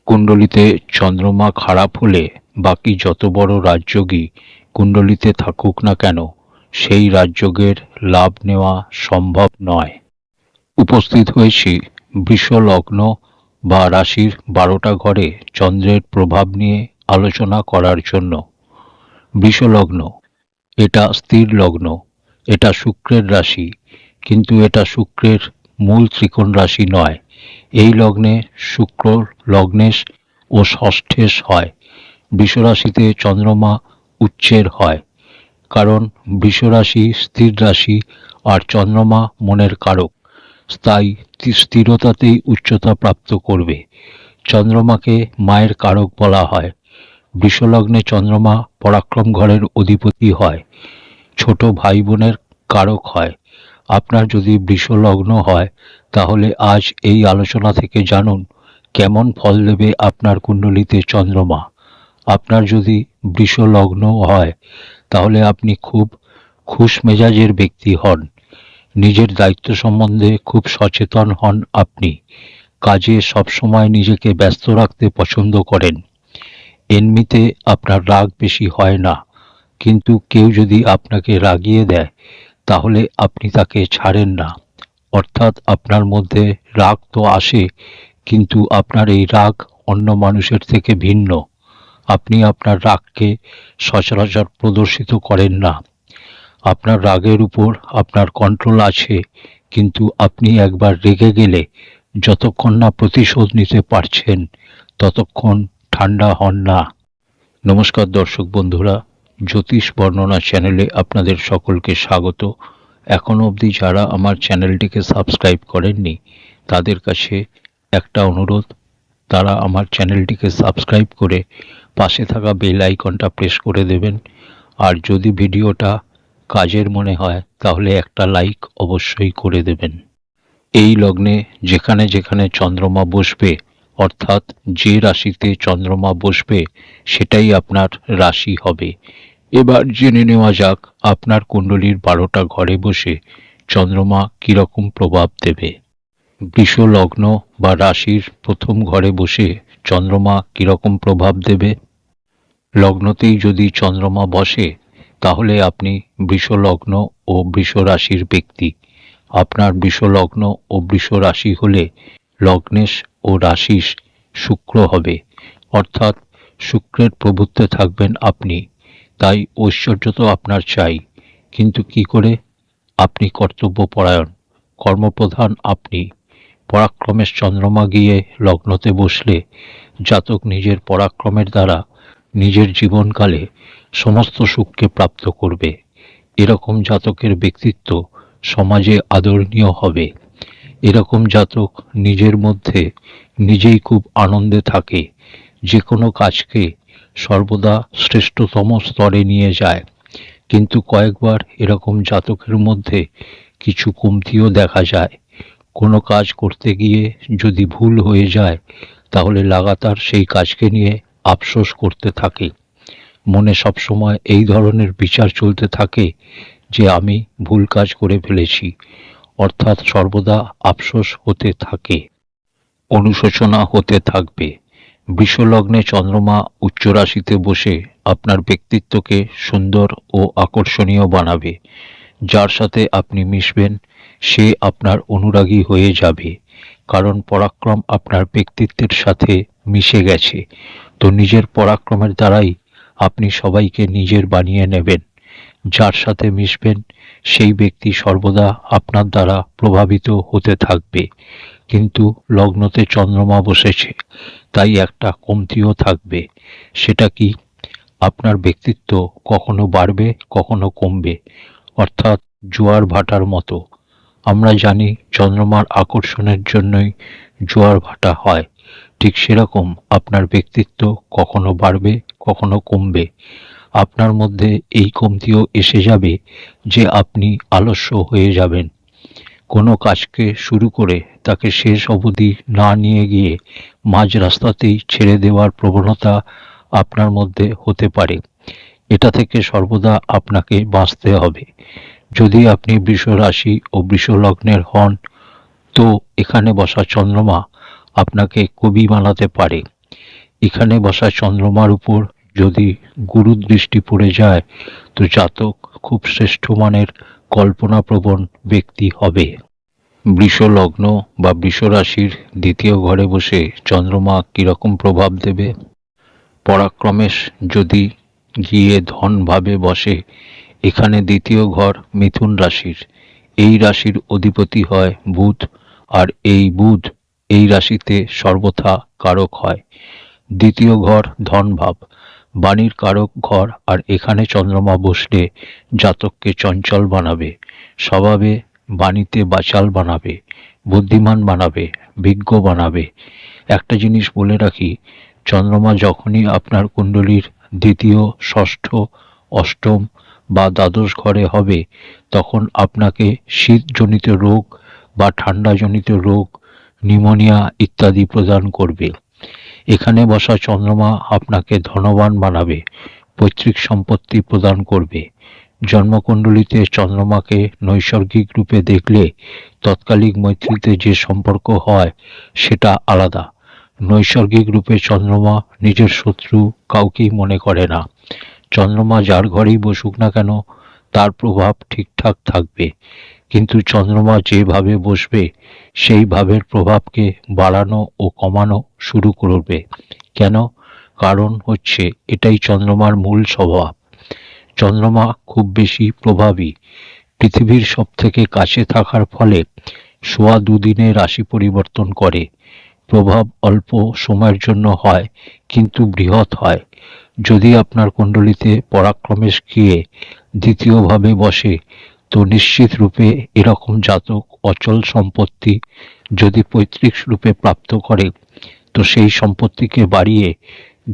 কুণ্ডলিতে চন্দ্রমা খারাপ হলে বাকি যত বড় রাজযোগী কুণ্ডলিতে থাকুক না কেন, সেই রাজযোগের লাভ নেওয়া সম্ভব নয়। উপস্থিত হয়েছি বৃষ লগ্ন বা রাশির 12টা ঘরে চন্দ্রের প্রভাব নিয়ে আলোচনা করার জন্য। বৃষ লগ্ন, এটা স্থির লগ্ন, এটা শুক্রের রাশি, কিন্তু এটা শুক্রের মূল ত্রিকোণ রাশি নয়। এই লগ্নে শুক্র লগ্নেশ ও ষষ্ঠেশ হয়। বৃষ রাশিতে চন্দ্রমা উচ্চের হয়, কারণ বৃষ রাশি স্থির রাশি আর চন্দ্রমা মনের কারক। স্থায়ী স্থিরতাতেই উচ্চতা প্রাপ্ত করবে। চন্দ্রমাকে মায়ের কারক বলা হয়। বৃষলগ্নে চন্দ্রমা পরাক্রম ঘরের অধিপতি হয়, ছোট ভাই বোনের কারক হয়। আপনার যদি বৃষলগ্ন হয়, তাহলে আজ এই আলোচনা থেকে জানুন কেমন ফল দেবে আপনার কুণ্ডলিতে চন্দ্রমা। আপনার যদি বৃষলগ্ন হয়, তাহলে আপনি খুব খুশ মেজাজের ব্যক্তি হন। নিজের দায়িত্ব সম্বন্ধে খুব সচেতন হন আপনি। কাজে সবসময় নিজেকে ব্যস্ত রাখতে পছন্দ করেন। এমনিতে আপনার রাগ বেশি হয় না, কিন্তু কেউ যদি আপনাকে রাগিয়ে দেয়, তাহলে আপনি তাকে ছাড়েন না। অর্থাৎ আপনার মধ্যে রাগ তো আসে, কিন্তু আপনার এই রাগ অন্য মানুষের থেকে ভিন্ন। আপনি আপনার রাগকে সচরাচর প্রদর্শিত করেন না। আপনার রাগের উপর আপনার কন্ট্রোল আছে, কিন্তু আপনি একবার রেগে গেলে যতক্ষণ না প্রতিশোধ নিতে পারছেন, ততক্ষণ ঠান্ডা হন না। নমস্কার দর্শক বন্ধুরা, জ্যোতিষ বর্ণনা চ্যানেলে আপনাদের সকলকে স্বাগত। এখনও অবধি যারা আমার চ্যানেলটিকে সাবস্ক্রাইব করেননি, তাদের কাছে একটা অনুরোধ, তারা আমার চ্যানেলটিকে সাবস্ক্রাইব করে পাশে থাকা বেল আইকনটা প্রেস করে দেবেন। আর যদি ভিডিওটা কাজের মনে হয়, তাহলে একটা লাইক অবশ্যই করে দেবেন। এই লগ্নে যেখানে যেখানে চন্দ্রমা বসবে, অর্থাৎ যে রাশিতে চন্দ্রমা বসবে, সেটাই আপনার রাশি হবে। এবার জেনে নেওয়া যাক আপনার কুণ্ডলীর 12টা ঘরে বসে চন্দ্রমা কীরকম প্রভাব দেবে। বৃষ লগ্ন বা রাশির প্রথম ঘরে বসে চন্দ্রমা কীরকম প্রভাব দেবে। লগ্নতেই যদি চন্দ্রমা বসে, তাহলে আপনি বৃষ লগ্ন ও বৃষ রাশির ব্যক্তি। আপনার বৃষ লগ্ন ও বৃষ রাশি হলে লগ্নেশ ও রাশিস শুক্র হবে, অর্থাৎ শুক্রের প্রভুত্বে থাকবেন আপনি। তাই ঐশ্বর্য তো আপনার চাই, কিন্তু কি করে? আপনি কর্তব্যপরায়ণ, কর্মপ্রধান আপনি। পরাক্রমের চন্দ্রমা গিয়ে লগ্নতে বসলে জাতক নিজের পরাক্রমের দ্বারা নিজের জীবনকালে সমস্ত সুখকে প্রাপ্ত করবে। এরকম জাতকের ব্যক্তিত্ব সমাজে আদরণীয় হবে। এরকম জাতক নিজের মধ্যে নিজেই খুব আনন্দে থাকে, যে কোনো কাজকে সর্বদা শ্রেষ্ঠতম স্তরে নিয়ে যায়। কিন্তু কয়েকবার এরকম জাতকের মধ্যে কিছু কমতিও দেখা যায়। কোনো কাজ করতে গিয়ে যদি ভুল হয়ে যায়, তাহলে লাগাতার সেই কাজকে নিয়ে আফসোস করতে থাকে। মনে সবসময় এই ধরনের বিচার চলতে থাকে যে আমি ভুল কাজ করে ফেলেছি, অর্থাৎ সর্বদা আফসোস হতে থাকে, অনুশোচনা হতে থাকবে। বৃষলগ্নে চন্দ্রমা উচ্চ রাশিতে বসে আপনার ব্যক্তিত্বকে সুন্দর ও আকর্ষণীয় বানাবে। যার সাথে আপনি মিশবেন, সে আপনার অনুরাগী হয়ে যাবে, কারণ পরাক্রম আপনার ব্যক্তিত্বের সাথে মিশে গেছে। তো নিজের পরাক্রমের দ্বারাই আপনি সবাইকে নিজের বানিয়ে নেবেন। যার সাথে মিশবেন, সেই ব্যক্তি সর্বদা আপনার দ্বারা প্রভাবিত হতে থাকবে। কিন্তু লগ্নতে চন্দ্রমা বসেছে, তাই একটা কমতিও থাকবে। সেটা কি? আপনার ব্যক্তিত্ব কখনো বাড়বে, কখনো কমবে, অর্থাৎ জোয়ার ভাটার মতো। আমরা জানি চন্দ্রমার আকর্ষণের জন্যই জোয়ার ভাটা হয়। ঠিক সেরকম আপনার ব্যক্তিত্ব কখনো বাড়বে, কখনো কমবে। আপনার মধ্যে এই কমতিও এসে যাবে যে আপনি আলস্য হয়ে যাবেন। কোনো কাজকে শুরু করে তাকে শেষ অবধি না নিয়ে গিয়ে মাঝ রাস্তাতেই ছেড়ে দেওয়ার প্রবণতা আপনার মধ্যে হতে পারে। এটা থেকে সর্বদা আপনাকে বাঁচতে হবে। যদি আপনি বৃষ রাশি ও বৃষ লগ্নের হন, তো এখানে বসা চন্দ্রমা আপনাকে কবি বানাতে পারে। এখানে বসা চন্দ্রমার উপর যদি গুরু দৃষ্টি পড়ে যায় তো জাতক খুব শ্রেষ্ঠ মানের কল্পনাপ্রবণ ব্যক্তি হবে। বৃষ লগ্ন বা বৃষ রাশির দ্বিতীয় ঘরে বসে চন্দ্রমা কিরকম প্রভাব দেবে? পরাক্রমেশ যদি গিয়ে ধন ভাবে বসে, এখানে দ্বিতীয় ঘর মিথুন রাশির, এই রাশির অধিপতি হয় বুধ, আর এই বুধ এই রাশিতে সর্বথা কারক হয়। দ্বিতীয় ঘর ধন ভাব, বাণীর কারক ঘর, আর এখানে চন্দ্রমা বসলে জাতককে চঞ্চল বানাবে, স্বভাবে বাণীতে বাচাল বানাবে, বুদ্ধিমান বানাবে, বিজ্ঞ বানাবে। একটা জিনিস বলে রাখি, চন্দ্রমা যখনই আপনার কুণ্ডলীর দ্বিতীয়, ষষ্ঠ, অষ্টম বা দ্বাদশ ঘরে হবে, তখন আপনাকে শীতজনিত রোগ বা ঠান্ডাজনিত রোগ, নিউমোনিয়া ইত্যাদি প্রদান করবে। এখানে বসা চন্দ্রমা আপনাকে ধনবান বানাবে, পৈতৃক সম্পত্তি প্রদান করবে। জন্মকুণ্ডলিতে চন্দ্রমাকে নৈসর্গিক রূপে দেখলে তৎকালিক মৈত্রীতে যে সম্পর্ক হয় সেটা আলাদা। নৈসর্গিক রূপে চন্দ্রমা নিজের শত্রু কাউকেই মনে করে না। চন্দ্রমা যার ঘরেই বসুক না কেন তার প্রভাব ঠিকঠাক থাকবে, কিন্তু চন্দ্রমা যেভাবে বসবে সেই ভাবের প্রভাবকে বাড়ানো ও কমানো শুরু করবে। কেন? কারণ হচ্ছে এটাই চন্দ্রমার মূল স্বভাব। চন্দ্রমা খুব বেশি প্রভাবী, পৃথিবীর সব থেকে কাছে থাকার ফলে সোয়া দুদিনে রাশি পরিবর্তন করে। প্রভাব অল্প সময়ের জন্য হয়, কিন্তু বৃহৎ হয়। যদি আপনার কুণ্ডলিতে পরাক্রমেশ গিয়ে দ্বিতীয়ভাবে বসে তো নিশ্চিত রূপে এরকম জাতক অচল সম্পত্তি যদি পৈতৃক রূপে প্রাপ্ত করে তো সেই সম্পত্তিকে বাড়িয়ে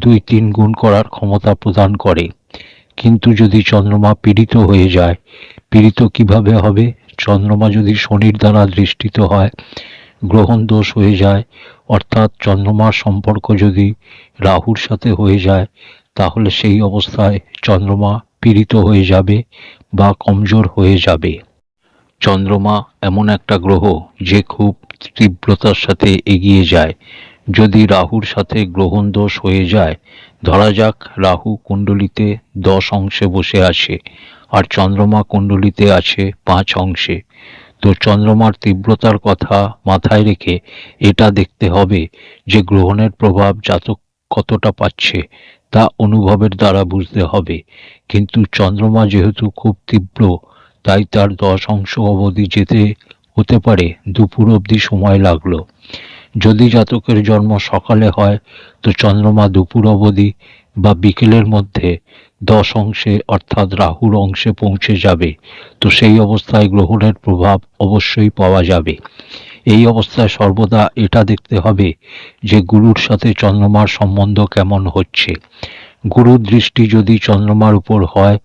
2-3 গুণ করার ক্ষমতা প্রদান করে। কিন্তু যদি চন্দ্রমা পীড়িত হয়ে যায়, পীড়িত কিভাবে হবে? চন্দ্রমা যদি শনির দ্বারা দৃষ্টিত হয়, গ্রহণ দোষ হয়ে যায়, অর্থাৎ চন্দ্রমার সম্পর্ক যদি রাহুর সাথে হয়ে যায়, তাহলে সেই অবস্থায় চন্দ্রমা পীড়িত হয়ে যাবে বা কমজোর হয়ে যাবে। চন্দ্রমা এমন একটা গ্রহ যে খুব তীব্রতার সাথে এগিয়ে যায়। যদি রাহুর সাথে গ্রহণ দোষ হয়ে যায়, ধরা যাক রাহু কুণ্ডলিতে 10 অংশে বসে আছে আর চন্দ্রমা কুণ্ডলিতে আছে 5 অংশে, তো চন্দ্রমার তীব্রতার কথা মাথায় রেখে এটা দেখতে হবে যে গ্রহণের প্রভাব জাতক কতটা পাচ্ছে তা অনুভবের দ্বারা বুঝতে হবে। কিন্তু চন্দ্রমা যেহেতু খুব তীব্র, তাই তার 10 অংশ অবধি যেতে হতে পারে দুপুর অবধি সময় লাগলো। যদি জাতকের জন্ম সকালে হয় তো চন্দ্রমা দুপুর অবধি বা বিকেলের মধ্যে 10 অংশে অর্থাৎ রাহুর অংশে পৌঁছে যাবে, তো সেই অবস্থায় গ্রহণের প্রভাব অবশ্যই পাওয়া যাবে। এই অবস্থায় সর্বদা এটা দেখতে হবে যে গুরুর সাথে চন্দ্রমার সম্বন্ধ কেমন হচ্ছে। গুরুর দৃষ্টি যদি চন্দ্রমার উপর হয়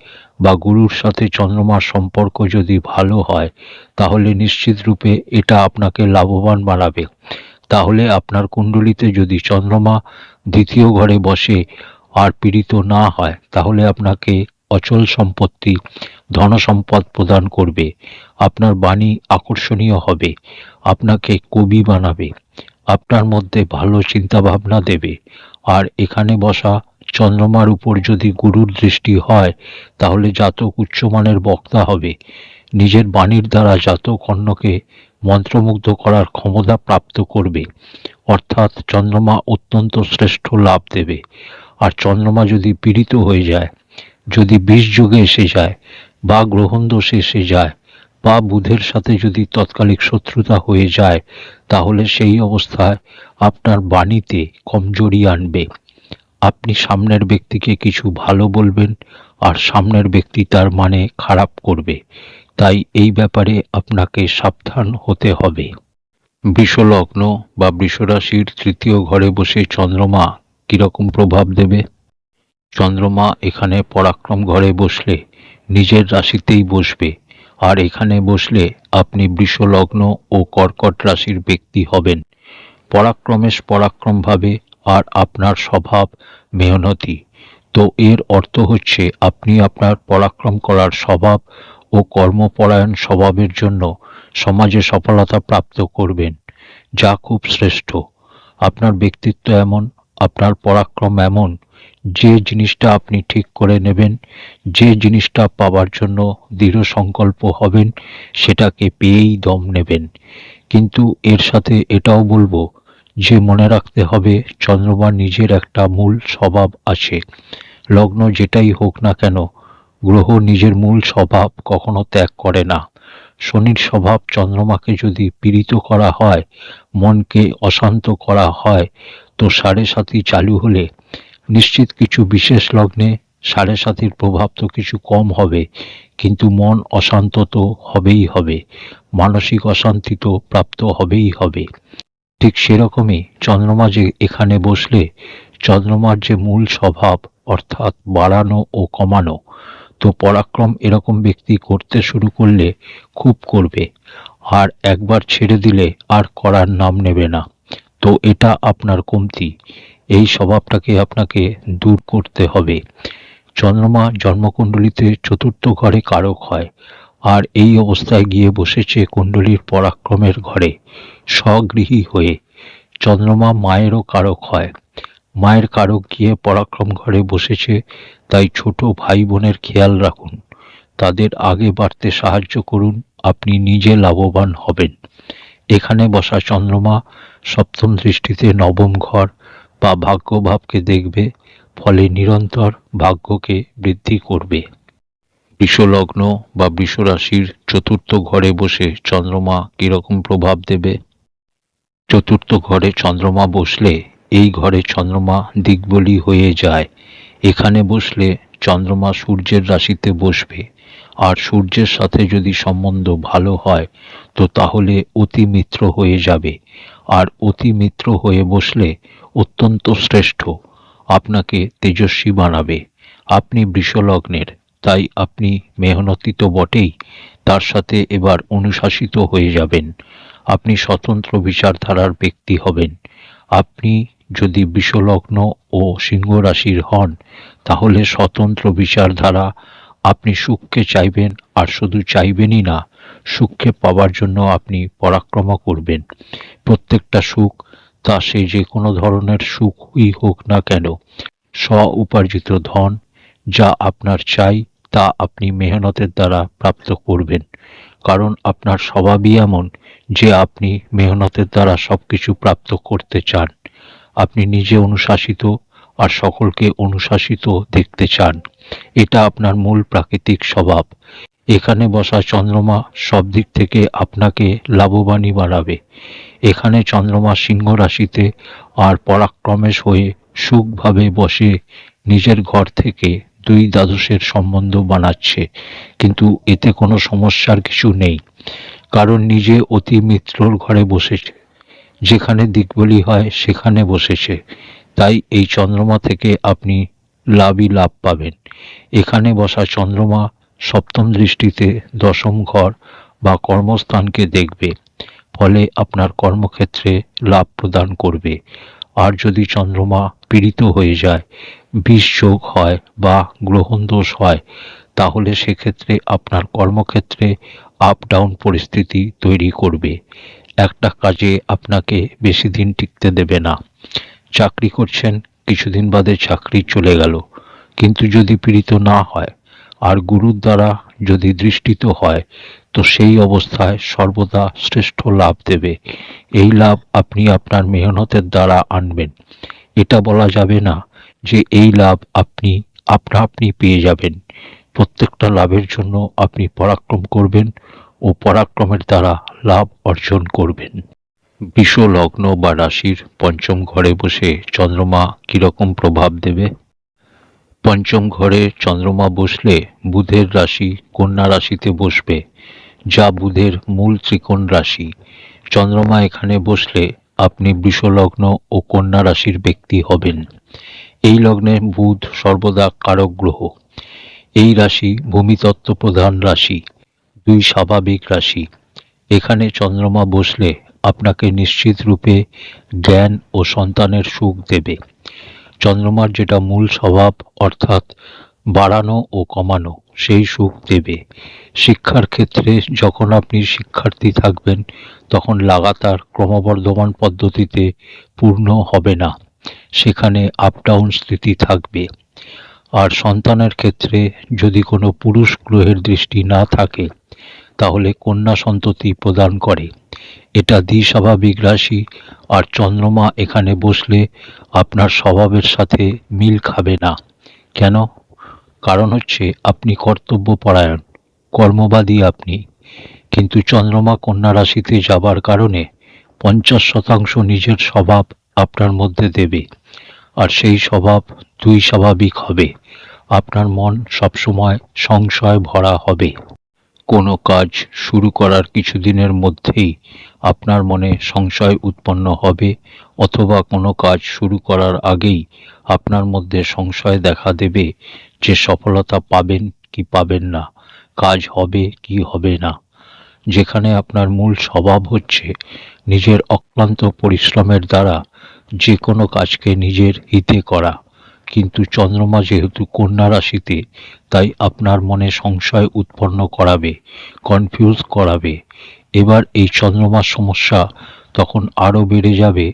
বা গুরুর সাথে চন্দ্রমার সম্পর্ক যদি ভালো হয়, তাহলে নিশ্চিত রূপে এটা আপনাকে লাভবান বানাবে। তাহলে আপনার কুণ্ডলিতে যদি চন্দ্রমা দ্বিতীয় ঘরে বসে আর পীড়িত না হয়, তাহলে আপনাকে অচল সম্পত্তি, ধনসম্পদ প্রদান করবে। আপনার বাণী আকর্ষণীয় হবে, আপনাকে কবি বানাবে, আপনার মধ্যে ভালো চিন্তাভাবনা দেবে। আর এখানে বসা চন্দ্রমার উপর যদি গুরুর দৃষ্টি হয়, তাহলে জাতক উচ্চমানের বক্তা হবে। নিজের বাণীর দ্বারা জাতক অন্যকে মন্ত্রমুগ্ধ করার ক্ষমতা প্রাপ্ত করবে, অর্থাৎ চন্দ্রমা অত্যন্ত শ্রেষ্ঠ লাভ দেবে। আর চন্দ্রমা যদি পীড়িত হয়ে যায়, যদি বিষ যোগে এসে যায় বা গ্রহণ দোষে এসে যায় বা বুধের সাথে যদি তৎকালিক শত্রুতা হয়ে যায়, তাহলে সেই অবস্থায় আপনার বাণীতে কমজোরি আনবে। আপনি সামনের ব্যক্তিকে কিছু ভালো বলবেন আর সামনের ব্যক্তি তার মানে খারাপ করবে, তাই এই ব্যাপারে আপনাকে সাবধান হতে হবে। বৃষলগ্ন বা বৃষরাশির তৃতীয় ঘরে বসে চন্দ্রমা কিরকম প্রভাব দেবে? চন্দ্রমা এখানে পরাক্রম ঘরে বসলে নিজের রাশিতেই বসবে, আর এখানে বসলে আপনি বৃষলগ্ন ও কর্কট রাশির ব্যক্তি হবেন। পরাক্রমেশ পরাক্রমভাবে আর আপনার স্বভাব মেহনতি, তো এর অর্থ হচ্ছে আপনি আপনার পরাক্রম করার স্বভাব ও কর্মপরায়ণ স্বভাবের জন্য সমাজে সফলতা প্রাপ্ত করবেন, যা খুব শ্রেষ্ঠ। আপনার ব্যক্তিত্ব এমন, আপনার পরাক্রম এমন, যে জিনিসটা আপনি ঠিক করে নেবেন, যে জিনিসটা পাওয়ার জন্য দৃঢ় সংকল্প হবেন, সেটাকে পেয়েই দম নেবেন। কিন্তু এর সাথে এটাও বলবো যে মনে রাখতে হবে চন্দ্রমার নিজের একটা মূল স্বভাব আছে। লগ্ন যেটাই হোক না কেন, গ্রহ নিজের মূল স্বভাব কখনো ত্যাগ করে না। শনির স্বভাব চন্দ্রমাকে যদি পীড়িত করা হয়, মনকে অশান্ত করা হয়, তো সাড়ে সাতি চালু হলে নিশ্চিত কিছু বিশেষ লগ্নে সাড়ে সাতির প্রভাব তো কিছু কম হবে, কিন্তু মন অশান্ত তো হবেই হবে, মানসিক অশান্তি তো প্রাপ্ত হবেই হবে। ঠিক সেরকমই চন্দ্রমা যে এখানে বসলে চন্দ্রমার যে মূল স্বভাব, অর্থাৎ বাড়ানো ও কমানো, তো পরাক্রম এরকম ব্যক্তি করতে শুরু করলে খুব করবে, আর একবার ছেড়ে দিলে আর করার নাম নেবে না। তো এটা আপনার কমতি, এই স্বভাবটাকে আপনাকে দূর করতে হবে। চন্দ্রমা জন্মকুণ্ডলিতে চতুর্থ ঘরে কারক হয়, আর এই অবস্থায় গিয়ে বসেছে কুণ্ডলীর পরাক্রমের ঘরে স্বগৃহী হয়ে। চন্দ্রমা মায়েরও কারক হয়, মায়ের কারক গিয়ে পরাক্রম ঘরে বসেছে, তাই ছোট ভাই বোনের খেয়াল রাখুন, তাদের আগে বাড়তে সাহায্য করুন, আপনি নিজে লাভবান হবেন। এখানে বসা চন্দ্রমা সপ্তম দৃষ্টিতে নবম ঘর বা ভাগ্যভাবকে দেখবে, ফলে নিরন্তর ভাগ্যকে বৃদ্ধি করবে। বৃষলগ্ন বা বৃষ রাশির চতুর্থ ঘরে বসে চন্দ্রমা কিরকম প্রভাব দেবে? চতুর্থ ঘরে চন্দ্রমা বসলে এই ঘরে চন্দ্রমা দিকবলী হয়ে যায়। এখানে বসলে চন্দ্রমা সূর্যের রাশিতে বসবে, আর সূর্যের সাথে যদি সম্বন্ধ ভালো হয় তো তাহলে অতি মিত্র হয়ে যাবে, আর অতি মিত্র হয়ে বসলে অত্যন্ত শ্রেষ্ঠ, আপনাকে তেজস্বী বানাবে। আপনি বৃষলগ্নের, তাই আপনি মেহনতি তো বটেই, তার সাথে এবার অনুশাসিত হয়ে যাবেন। আপনি স্বতন্ত্র বিচারধারার ব্যক্তি হবেন। আপনি যদি বৃষলগ্ন ও সিংহ রাশির হন, তাহলে স্বতন্ত্র বিচারধারা, আপনি সুখকে চাইবেন, আর শুধু চাইবেনই না, সুখকে পাওয়ার জন্য আপনি পরাক্রম করবেন। প্রত্যেকটা সুখ, তা সে যে কোনো ধরনের সুখই হোক না কেন, স্ব উপার্জিত ধন, যা আপনার চাই তা আপনি মেহনতের দ্বারা প্রাপ্ত করবেন, কারণ আপনার স্বভাবই এমন যে আপনি মেহনতের দ্বারা সবকিছু প্রাপ্ত করতে চান। আপনি নিজে অনুশাসিত আর সকলকে অনুশাসিত দেখতে চান, এটা আপনার মূল প্রাকৃতিক স্বভাব। এখানে বসা চন্দ্রমা সব দিক থেকে আপনাকে লাভবানই বাড়াবে। এখানে চন্দ্রমা সিংহ রাশিতে আর পরাক্রমেশ হয়ে সুখভাবে বসে নিজের ঘর থেকে দুই দ্বাদশের সম্বন্ধ বানাচ্ছে, কিন্তু এতে কোনো সমস্যার কিছু নেই, কারণ নিজে অতি মিত্রর ঘরে বসেছে, যেখানে দিকবলি হয় সেখানে বসেছে, তাই এই চন্দ্রমা থেকে আপনি লাভই লাভ পাবেন। এখানে বসা চন্দ্রমা সপ্তম দৃষ্টিতে দশম ঘর বা কর্মস্থানকে দেখবে, ফলে আপনার কর্মক্ষেত্রে লাভ প্রদান করবে। আর যদি চন্দ্রমা পীড়িত হয়ে যায়, বিষ যোগ হয় বা গ্রহণ দোষ হয়, তাহলে সেক্ষেত্রে আপনার কর্মক্ষেত্রে আপ ডাউন পরিস্থিতি তৈরি করবে। একটা কাজে আপনাকে বেশি দিন টিকতে দেবে না। চাকরি করছেন, কিছুদিন বাদে চাকরি চলে গেল, কিন্তু যদি পীড়িত না হয় আর গুরুর দ্বারা যদি দৃষ্টিত হয়, তো সেই অবস্থায় সর্বদা শ্রেষ্ঠ লাভ দেবে। এই লাভ আপনি আপনার মেহনতের দ্বারা আনবেন। এটা বলা যাবে না যে এই লাভ আপনি আপনা আপনি পেয়ে যাবেন। প্রত্যেকটা লাভের জন্য আপনি পরাক্রম করবেন ও পরাক্রমের দ্বারা লাভ অর্জন করবেন। বৃষ লগ্ন বা রাশির পঞ্চম ঘরে বসে চন্দ্রমা কিরকম প্রভাব দেবে? পঞ্চম ঘরে চন্দ্রমা বসলে বুধের রাশি কন্যা রাশিতে বসবে, যা বুধের মূল ত্রিকোণ রাশি। চন্দ্রমা এখানে বসলে আপনি বৃষলগ্ন ও কন্যা রাশির ব্যক্তি হবেন। এই লগ্নে বুধ সর্বদা কারক গ্রহ। এই রাশি ভূমিতত্ত্ব প্রধান রাশি, দুই স্বাভাবিক রাশি। এখানে চন্দ্রমা বসলে আপনাকে নিশ্চিত রূপে জ্ঞান ও সন্তানের সুখ দেবে। চন্দ্রমার যেটা মূল স্বভাব, অর্থাৎ বাড়ানো ও কমানো, সেই সুখ দেবে। শিক্ষার ক্ষেত্রে যখন আপনি শিক্ষার্থী থাকবেন, তখন লাগাতার ক্রমবর্ধমান পদ্ধতিতে পূর্ণ হবে না। সেখানে আপ ডাউন স্থিতি থাকবে। আর সন্তানের ক্ষেত্রে যদি কোনো পুরুষ গ্রহের দৃষ্টি না থাকে তাহলে কন্যা সন্ততি প্রদান করে। এটা দ্বিস্বাভাবিক রাশি, আর চন্দ্রমা এখানে বসলে আপনার স্বভাবের সাথে মিল খাবে না। কেন? কারণ হচ্ছে আপনি কর্তব্যপরায়ণ, কর্মবাদী আপনি। কিন্তু চন্দ্রমা কন্যা রাশিতে যাবার কারণে 50% নিজের স্বভাব আপনার মধ্যে দেবে, আর সেই স্বভাব দুই স্বাভাবিক হবে। আপনার মন সবসময় সংশয় ভরা হবে। কোনো কাজ শুরু করার কিছুদিনের মধ্যেই আপনার মনে সংশয় উৎপন্ন হবে, অথবা কোনো কাজ শুরু করার আগেই আপনার মধ্যে সংশয় দেখা দেবে যে সফলতা পাবেন কি পাবেন না, কাজ হবে কি হবে না। যেখানে আপনার মূল স্বভাব হচ্ছে নিজের অক্লান্ত পরিশ্রমের দ্বারা যে কোনো কাজকে নিজের হিতে করা। কিন্তু চন্দ্রমা যেহেতু কন্যা রাশিতে, তাই আপনার মনে সংশয় উৎপন্ন করাবে, কনফিউজ করাবে। এবার এই চন্দ্রমার সমস্যা তখন আরও বেড়ে যাবে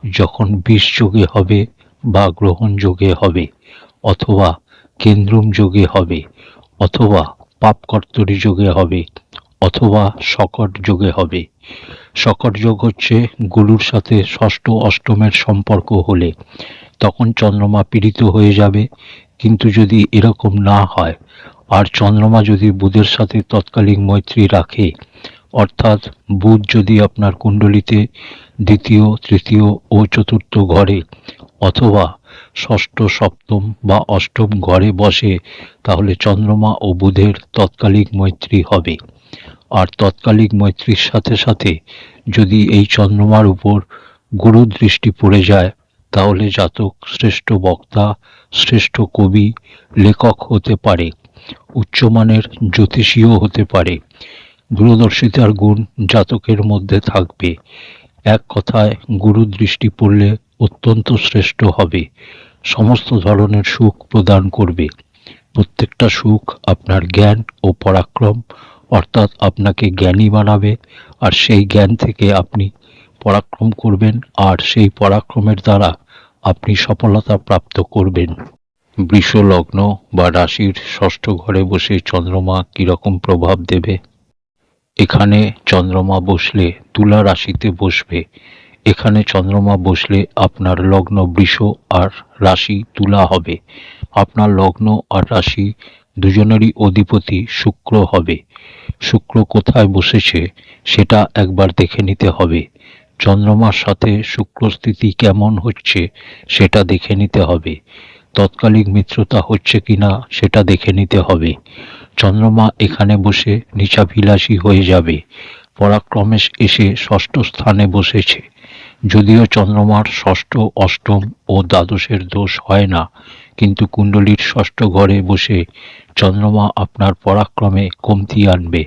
যখন বিষ যোগে হবে, বা গ্রহণ যোগে হবে, অথবা কেন্দ্রুম যোগে হবে, অথবা পাপকর্তরী যোগে হবে, অথবা শকট যোগে হবে। শকট যোগ হচ্ছে গুরুর সাথে ষষ্ঠ অষ্টমের সম্পর্ক হলে তখন চন্দ্রমা পীড়িত হয়ে যাবে। কিন্তু যদি এরকম না হয়, আর চন্দ্রমা যদি বুধের সাথে তৎকালীন মৈত্রী রাখে, অর্থাৎ বুধ যদি আপনার কুণ্ডলিতে দ্বিতীয়, তৃতীয় ও চতুর্থ ঘরে, অথবা ষষ্ঠ, সপ্তম বা অষ্টম ঘরে বসে, তাহলে চন্দ্রমা ও বুধের তৎকালিক মৈত্রী হবে। আর তৎকালিক মৈত্রীর সাথে সাথে যদি এই চন্দ্রমার উপর গুরু দৃষ্টি পড়ে যায়, তাহলে জাতক শ্রেষ্ঠ বক্তা, শ্রেষ্ঠ কবি, লেখক হতে পারে, উচ্চমানের জ্যোতিষীও হতে পারে। দূরদর্শিতার গুণ জাতকের মধ্যে থাকবে। এক কথায় গুরু দৃষ্টি পড়লে অত্যন্ত শ্রেষ্ঠ হবে, সমস্ত ধরনের সুখ প্রদান করবে। প্রত্যেকটা সুখ আপনার জ্ঞান ও পরাক্রম, অর্থাৎ আপনাকে জ্ঞানী বানাবে, আর সেই জ্ঞান থেকে আপনি পরাক্রম করবেন, আর সেই পরাক্রমের দ্বারা আপনি সফলতা প্রাপ্ত করবেন। বৃষ লগ্ন বা রাশির ষষ্ঠ ঘরে বসে চন্দ্রমা কিরকম প্রভাব দেবে? এখানে চন্দ্রমা বসলে তুলা রাশিতে বসবে। এখানে চন্দ্রমা বসলে আপনার লগ্ন বৃষ আর রাশি তুলা হবে। আপনার লগ্ন আর রাশি দুজনেরই অধিপতি শুক্র হবে। শুক্র কোথায় বসেছে সেটা একবার দেখে নিতে হবে। চন্দ্রমার সাথে শুক্র স্থিতি কেমন হচ্ছে সেটা দেখে নিতে হবে। তৎকালিক মিত্রতা হচ্ছে কিনা সেটা দেখে নিতে হবে। চন্দ্রমা এখানে বসে নিচাভিলাষী হয়ে যাবে, পরাক্রমে এসে ষষ্ঠ স্থানে বসেছে। যদিও চন্দ্রমার ষষ্ঠ, অষ্টম ও দ্বাদশের দোষ হয় না, কিন্তু কুণ্ডলীর ষষ্ঠ ঘরে বসে চন্দ্রমা আপনার পরাক্রমে কমতি আনবে,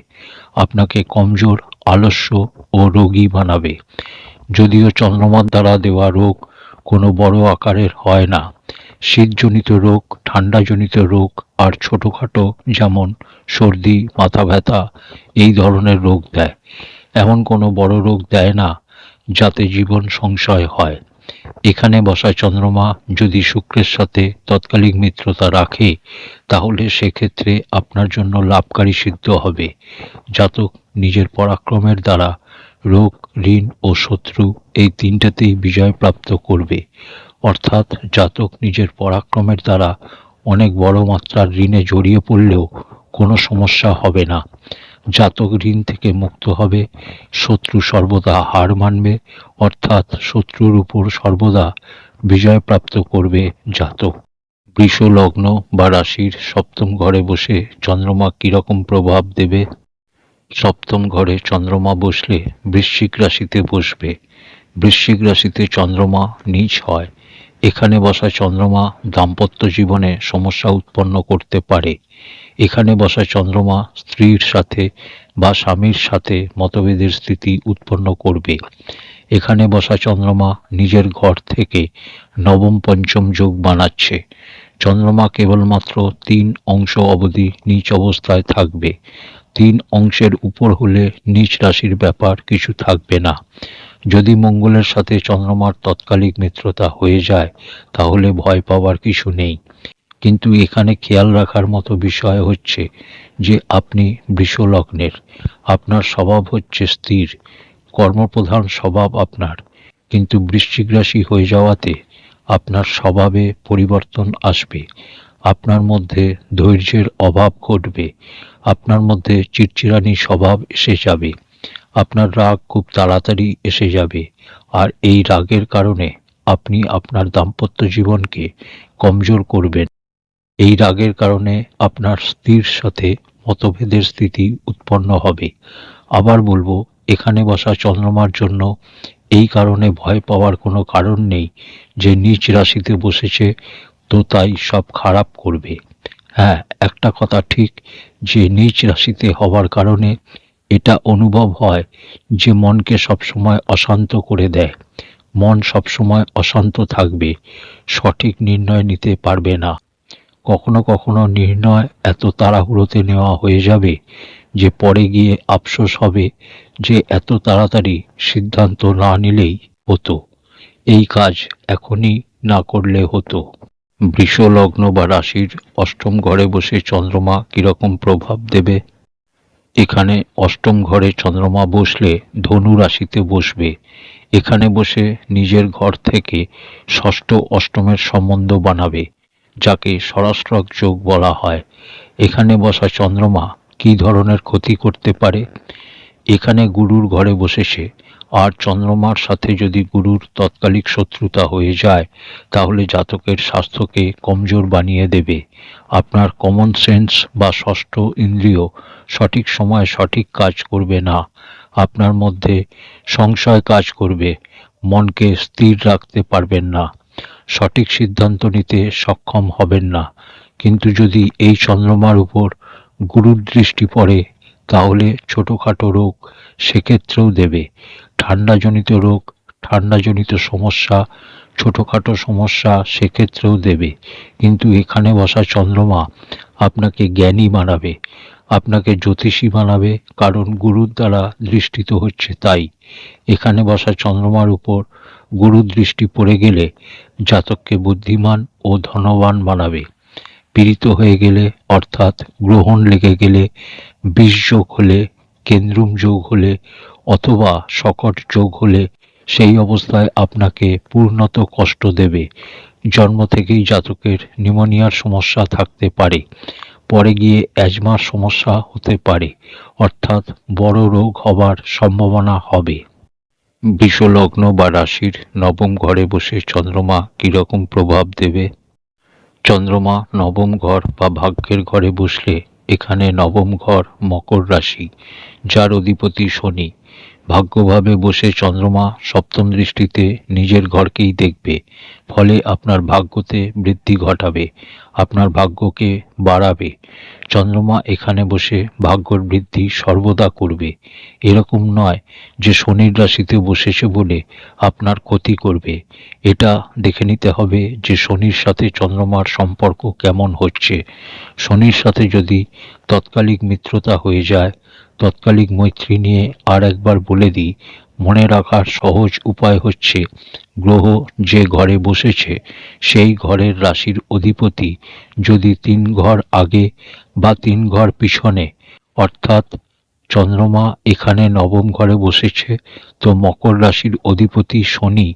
আপনাকে কমজোর, আলস্য ও রোগী বানাবে। যদিও চন্দ্রমার দ্বারা দেওয়া রোগ কোনো বড় আকারের হয় না, শীতজনিত রোগ, ঠান্ডাজনিত রোগ আর ছোটোখাটো যেমন সর্দি, মাথা ব্যথা এই ধরনের রোগ দেয়। এমন কোনো বড় রোগ দেয় না যাতে জীবন সংশয় হয়। এখানে বসা চন্দ্রমা যদি শুক্রের সাথে তৎকালিক মিত্রতা রাখে, তাহলে সেক্ষেত্রে আপনার জন্য লাভকারী সিদ্ধ হবে। জাতক নিজের পরাক্রমের দ্বারা রোগ, ঋণ ও শত্রু এই তিনটাতেই বিজয় প্রাপ্ত করবে। অর্থাৎ জাতক নিজের পরাক্রমের দ্বারা অনেক বড় মাত্রার ঋণে জড়িয়ে পড়লেও কোনো সমস্যা হবে না। জাতক ঋণ থেকে মুক্ত হবে, শত্রু সর্বদা হার মানবে, অর্থাৎ শত্রুর উপর সর্বদা বিজয় প্রাপ্ত করবে জাতক। বৃষ লগ্ন বা রাশির সপ্তম ঘরে বসে চন্দ্রমা কিরকম প্রভাব দেবে? সপ্তম ঘরে চন্দ্রমা বসলে বৃশ্চিক রাশিতে বসবে। বৃশ্চিক রাশিতে চন্দ্রমা নীচ হয়। এখানে বসা চন্দ্রমা দাম্পত্য জীবনে সমস্যা উৎপন্ন করতে পারে। এখানে বসা চন্দ্রমা স্ত্রীর সাথে বা স্বামীর সাথে মতভেদের স্থিতি উৎপন্ন করবে। এখানে বসা চন্দ্রমা নিজের ঘর থেকে নবম পঞ্চম যোগ বানাচ্ছে। চন্দ্রমা কেবলমাত্র 3 অংশ অবধি নীচ অবস্থায় থাকবে। 3 অংশের উপর হলে নীচ রাশির ব্যাপার কিছু থাকবে না। যদি মঙ্গলের সাথে চন্দ্রমার তৎকালিক মিত্রতা হয়ে যায় তাহলে ভয় পাওয়ার কিছু নেই। কিন্তু এখানে খেয়াল রাখার মতো বিষয় হচ্ছে যে আপনি বৃষ লগ্নের, আপনার স্বভাব হচ্ছে স্থির, কর্মপ্রধান স্বভাব আপনার, কিন্তু বৃশ্চিক রাশি হয়ে যাওয়াতে আপনার স্বভাবে পরিবর্তন আসবে, আপনার মধ্যে ধৈর্যের অভাব ঘটবে, আপনার মধ্যে চিড়চিড়ানি স্বভাব এসে যাবে, আপনার রাগ খুব তাড়াতাড়ি এসে যাবে, আর এই রাগের কারণে আপনি আপনার দাম্পত্য জীবনকে কমজোর করবেন। এই রাগের কারণে আপনার স্ত্রীর সাথে মতভেদের স্থিতি উৎপন্ন হবে। আবার বলবো, এখানে বসা চন্দ্রমার জন্য এই কারণে ভয় পাওয়ার কোনো কারণ নেই যে নিচ রাশিতে বসেছে তো তাই সব খারাপ করবে। হ্যাঁ, একটা কথা ঠিক যে নিচ রাশিতে হওয়ার কারণে এটা অনুভব হয় যে মনকে সবসময় অশান্ত করে দেয়। মন সবসময় অশান্ত থাকবে, সঠিক নির্ণয় নিতে পারবে না। কখনো কখনো নির্ণয় এত তাড়াহুড়োতে নেওয়া হয়ে যাবে যে পরে গিয়ে আফসোস হবে যে এত তাড়াতাড়ি সিদ্ধান্ত না নিলেই হতো, এই কাজ এখনই না করলে হতো। বৃষ লগ্ন বা রাশির অষ্টম ঘরে বসে চন্দ্রমা কিরকম প্রভাব দেবে? এখানে অষ্টম ঘরে চন্দ্রমা বসলে ধনু রাশিতে বসবে। এখানে বসে নিজের ঘর থেকে ষষ্ঠ অষ্টমের সম্বন্ধ বানাবে, যাকে সরাস্রক যোগ বলা হয়। এখানে বসা চন্দ্রমা কী ধরনের ক্ষতি করতে পারে? এখানে গুরুর ঘরে বসেছে, আর চন্দ্রমার সাথে যদি গুরুর তৎকালিক শত্রুতা হয়ে যায় তাহলে জাতকের স্বাস্থ্যকে কমজোর বানিয়ে দেবে। আপনার কমন সেন্স বা ষষ্ঠ ইন্দ্রিয় সঠিক সময়ে সঠিক কাজ করবে না, আপনার মধ্যে সংশয় কাজ করবে, মনকে স্থির রাখতে পারবেন না, সঠিক সিদ্ধান্ত নিতে সক্ষম হবেন না। কিন্তু যদি এই চন্দ্রমার উপর গুরুর দৃষ্টি পড়ে তাহলে ছোটোখাটো রোগ সেক্ষেত্রেও দেবে, ঠান্ডাজনিত রোগ, ঠান্ডাজনিত সমস্যা, ছোটোখাটো সমস্যা সেক্ষেত্রেও দেবে। কিন্তু এখানে বসা চন্দ্রমা আপনাকে জ্ঞানী বানাবে, আপনাকে জ্যোতিষী বানাবে, কারণ গুরুর দ্বারা দৃষ্টিত হচ্ছে তাই। এখানে বসা চন্দ্রমার উপর গুরু দৃষ্টি পড়ে গেলে জাতককে বুদ্ধিমান ও ধনবান বানাবে। পীড়িত হয়ে গেলে অর্থাৎ গ্রহণ লেগে গেলে, বিষ যোগ হলে, কেন্দ্রুম যোগ হলে অথবা শকট যোগ হলে সেই অবস্থায় আপনাকে পূর্ণত কষ্ট দেবে। জন্ম থেকেই জাতকের নিউমোনিয়ার সমস্যা থাকতে পারে, পরে গিয়ে অ্যাজমার সমস্যা হতে পারে, অর্থাৎ বড় রোগ হবার সম্ভাবনা হবে। বৃষ লগ্ন বা রাশির নবম ঘরে বসে চন্দ্রমা কীরকম প্রভাব দেবে? চন্দ্রমা নবম ঘর বা ভাগ্যের ঘরে বসলে এখানে নবম ঘর মকর রাশি, যার অধিপতি শনি। ভাগ্যভাবে বসে চন্দ্রমা সপ্তম দৃষ্টিতে নিজের ঘরকেই দেখবে, ফলে আপনার ভাগ্যতে বৃদ্ধি ঘটাবে, আপনার ভাগ্যকে বাড়াবে। চন্দ্রমা এখানে বসে ভাগ্যর বৃদ্ধি সর্বদা করবে। এরকম নয় যে শনির রাশিতে বসেছে বলে আপনার ক্ষতি করবে। এটা দেখে নিতে হবে যে শনির সাথে চন্দ্রমার সম্পর্ক কেমন হচ্ছে। শনির সাথে যদি তৎকালিক মিত্রতা হয়ে যায়, তৎকালিক মৈত্রী নিয়ে আর একবার বলে দিই, মনে রাখার সহজ উপায় হচ্ছে গ্রহ যে ঘরে বসেছে সেই ঘরের রাশির অধিপতি যদি 3 ঘর আগে বা 3 ঘর পিছনে, অর্থাৎ চন্দ্রমা এখানে নবম ঘরে বসেছে, তো মকর রাশির অধিপতি শনি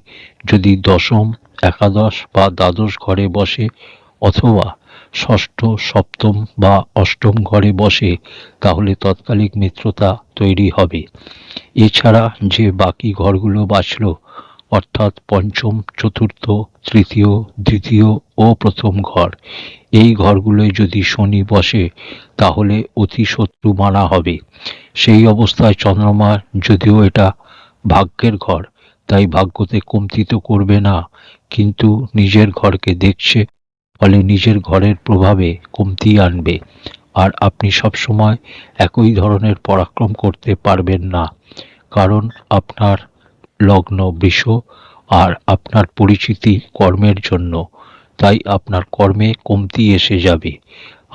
যদি দশম, একাদশ বা দ্বাদশ ঘরে বসে অথবা ষষ্ঠ, সপ্তম বা অষ্টম ঘরে বসে তাহলে তৎকালিক মিত্রতা তৈরি হবে। এছাড়া যে বাকি ঘরগুলো বাঁচল, অর্থাৎ পঞ্চম, চতুর্থ, তৃতীয়, দ্বিতীয় ও প্রথম ঘর, এই ঘরগুলোয় যদি শনি বসে তাহলে অতি শত্রু মানা হবে। সেই অবস্থায় চন্দ্রমা, যদিও এটা ভাগ্যের ঘর তাই ভাগ্যতে কমতি তো করবে না, কিন্তু নিজের ঘরকে দেখছে, ফলে নিজের ঘরের প্রভাবে কমতি আনবে। আর আপনি সবসময় একই ধরনের পরাক্রম করতে পারবেন না, কারণ আপনার লগ্ন বৃষ আর আপনার পরিচিতি কর্মের জন্য, তাই আপনার কর্মে কমতি এসে যাবে,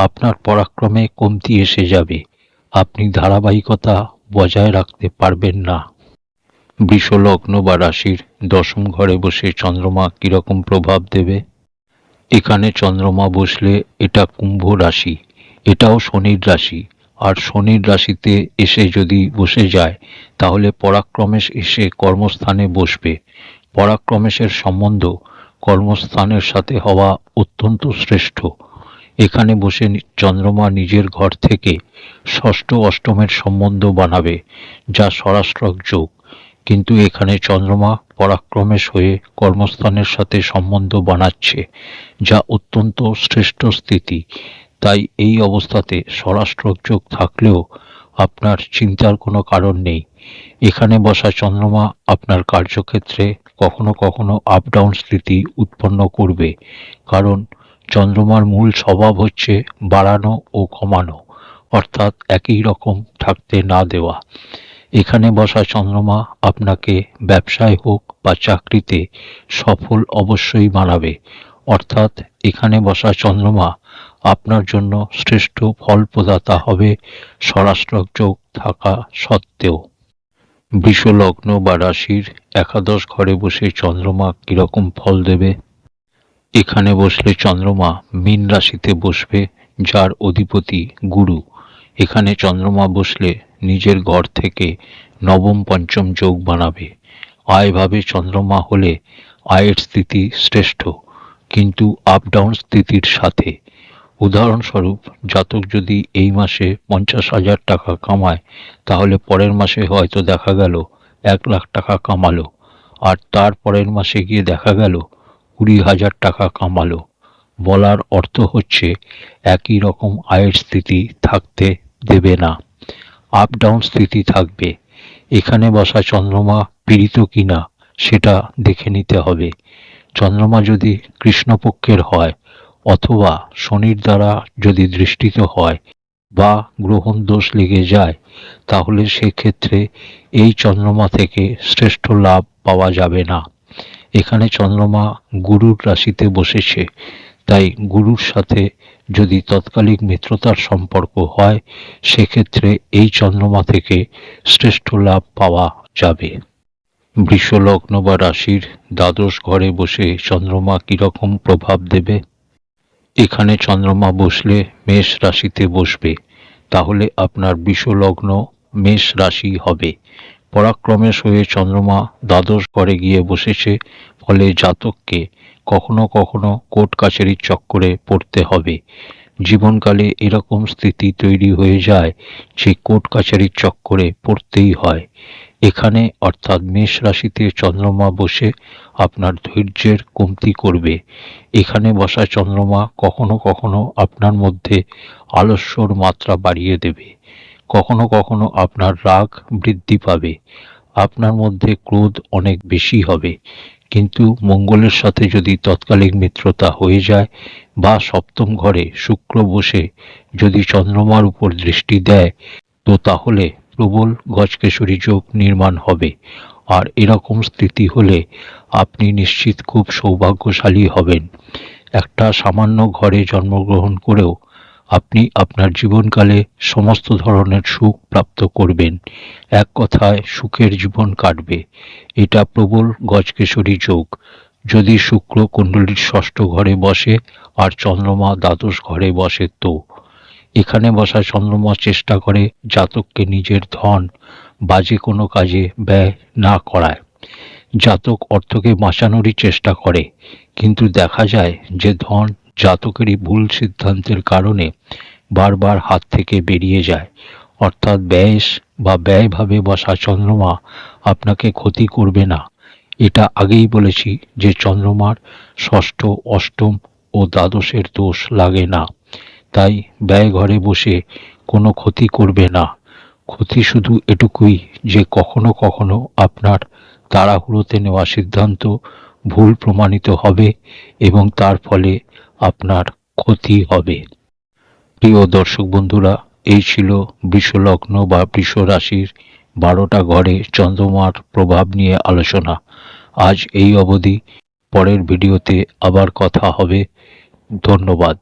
আপনার পরাক্রমে কমতি এসে যাবে, আপনি ধারাবাহিকতা বজায় রাখতে পারবেন না। বৃষ লগ্ন বা রাশির দশম ঘরে বসে চন্দ্রমা কিরকম প্রভাব দেবে। এখানে চন্দ্রমা বসলে এটা কুম্ভ রাশি, এটাও শনির রাশি, আর শনির রাশিতে এসে যদি বসে যায় তাহলে পরাক্রমেশ এসে কর্মস্থানে বসবে। পরাক্রমেশের সম্বন্ধ কর্মস্থানের সাথে হওয়া অত্যন্ত শ্রেষ্ঠ। এখানে বসে চন্দ্রমা নিজের ঘর থেকে ষষ্ঠ অষ্টমের সম্বন্ধ বানাবে, যা স্বরাষ্ট্রক যোগ। কিন্তু এখানে চন্দ্রমা পরাক্রমেশ হয়ে কর্মস্থানের সাথে সম্বন্ধ বানাচ্ছে, যা অত্যন্ত শ্রেষ্ঠ স্থিতি। তাই এই অবস্থাতে স্বরাষ্ট্রক যোগ থাকলেও আপনার চিন্তার কোনো কারণ নেই। এখানে বসা চন্দ্রমা আপনার কার্যক্ষেত্রে কখনো কখনো আপ ডাউন স্থিতি উৎপন্ন করবে, কারণ চন্দ্রমার মূল স্বভাব হচ্ছে বাড়ানো ও কমানো, অর্থাৎ একই রকম থাকতে না দেওয়া। এখানে বসা চন্দ্রমা আপনাকে ব্যবসায় হোক বা চাকরিতে সফল অবশ্যই বানাবে, অর্থাৎ এখানে বসা চন্দ্রমা আপনার জন্য শ্রেষ্ঠ ফল প্রদাতা হবে স্বরাষ্ট্রক যোগ থাকা সত্ত্বেও। বৃষ লগ্ন বা রাশির একাদশ ঘরে বসে চন্দ্রমা কিরকম ফল দেবে। এখানে বসলে চন্দ্রমা মীন রাশিতে বসবে, যার অধিপতি গুরু। এখানে চন্দ্রমা বসলে নিজের ঘর থেকে নবম পঞ্চম যোগ বানাবে। আয়ভাবে চন্দ্রমা হলে আয়ের স্থিতি শ্রেষ্ঠ, কিন্তু আপ ডাউন স্থিতির সাথে। উদাহরণস্বরূপ, জাতক যদি এই মাসে 50,000 টাকা কামায়, তাহলে পরের মাসে হয়তো দেখা গেল 1 লাখ টাকা কামালো, আর তার পরের মাসে গিয়ে দেখা গেল 20,000 টাকা কামালো। বলার অর্থ হচ্ছে একই রকম আয়ের স্থিতি থাকতে দেবে না, আপ ডাউন স্থিতি থাকবে। এখানে বসা চন্দ্রমা পীড়িত কিনা সেটা দেখে নিতে হবে। চন্দ্রমা যদি কৃষ্ণপক্ষের হয়, অথবা শনির দ্বারা যদি দৃষ্টিত হয় বা গ্রহণ দোষ লেগে যায়, তাহলে সেক্ষেত্রে এই চন্দ্রমা থেকে শ্রেষ্ঠ লাভ পাওয়া যাবে না। এখানে চন্দ্রমা গুরুর রাশিতে বসেছে, তাই গুরুর সাথে যদি তৎকালিক মিত্রতার সম্পর্ক হয়, সেক্ষেত্রে এই চন্দ্রমা থেকে শ্রেষ্ঠ লাভ পাওয়া যাবে। বৃষ লগ্ন বা রাশির দ্বাদশ ঘরে বসে চন্দ্রমা কিরকম প্রভাব দেবে। এখানে চন্দ্রমা বসলে মেষ রাশিতে বসবে, তাহলে আপনার বৃষ লগ্ন মেষ রাশি হবে। পরাক্রমেশ হয়ে চন্দ্রমা দ্বাদশ ঘরে গিয়ে বসেছে, ফলে জাতককে কখনো কখনো কোর্ট কাছারির চক্করে পড়তে হবে। জীবনকালে এরকম স্থিতি তৈরি হয়ে যায় যে কোর্ট কাছারির চক্করে পড়তেই হয়। এখানে অর্থাৎ মেষ রাশিতে চন্দ্রমা বসে আপনার ধৈর্যের কমতি করবে। এখানে বসা চন্দ্রমা কখনো কখনো আপনার মধ্যে আলস্যর মাত্রা বাড়িয়ে দেবে, কখনো কখনো আপনার রাগ বৃদ্ধি পাবে, আপনার মধ্যে ক্রোধ অনেক বেশি হবে। কিন্তু মঙ্গলের সাথে যদি তৎকালিক মিত্রতা হয়ে যায় বা সপ্তম ঘরে শুক্র বসে যদি চন্দ্রমার উপর দৃষ্টি দেয়, তো তাহলে প্রবল গজকেশরী যোগ নির্মাণ হবে। আর এরকম স্থিতি হলে আপনি নিশ্চিত খুব সৌভাগ্যশালী হবেন। একটা সামান্য ঘরে জন্মগ্রহণ করেও আপনি আপনার জীবনকালে সমস্ত ধরনের সুখ প্রাপ্ত করবেন। এক কথায় সুখের জীবন কাটবে। এটা প্রবল গজকেশরী যোগ। যদি শুক্র কুণ্ডলীর ষষ্ঠ ঘরে বসে আর চন্দ্রমা দ্বাদশ ঘরে বসে, তো এখানে বসা চন্দ্রমা চেষ্টা করে জাতককে নিজের ধন বাজে কোনো কাজে ব্যয় না করায়। জাতক অর্থকে বাঁচানোরই চেষ্টা করে, কিন্তু দেখা যায় যে ধন জাতকেরই ভুল সিদ্ধান্তের কারণে বারবার হাত থেকে বেরিয়ে যায়। অর্থাৎ ব্যয়ভাবে বসা চন্দ্রমা আপনাকে ক্ষতি করবে না। এটা আগেই বলেছি যে চন্দ্রমার ষষ্ঠ, অষ্টম ও দ্বাদশের দোষ লাগে না, তাই ব্যয় ঘরে বসে কোনো ক্ষতি করবে না। ক্ষতি শুধু এটুকুই যে কখনো কখনো আপনার তাড়াহুড়োতে নেওয়া সিদ্ধান্ত ভুল প্রমাণিত হবে এবং তার ফলে আপনার ক্ষতি হবে। প্রিয় দর্শক বন্ধুরা, এই ছিল বৃষ লগ্ন বা বৃষ রাশির 12টা ঘরে চন্দ্রমার প্রভাব নিয়ে আলোচনা। আজ এই অবধি। পরের ভিডিওতে আবার কথা হবে। ধন্যবাদ।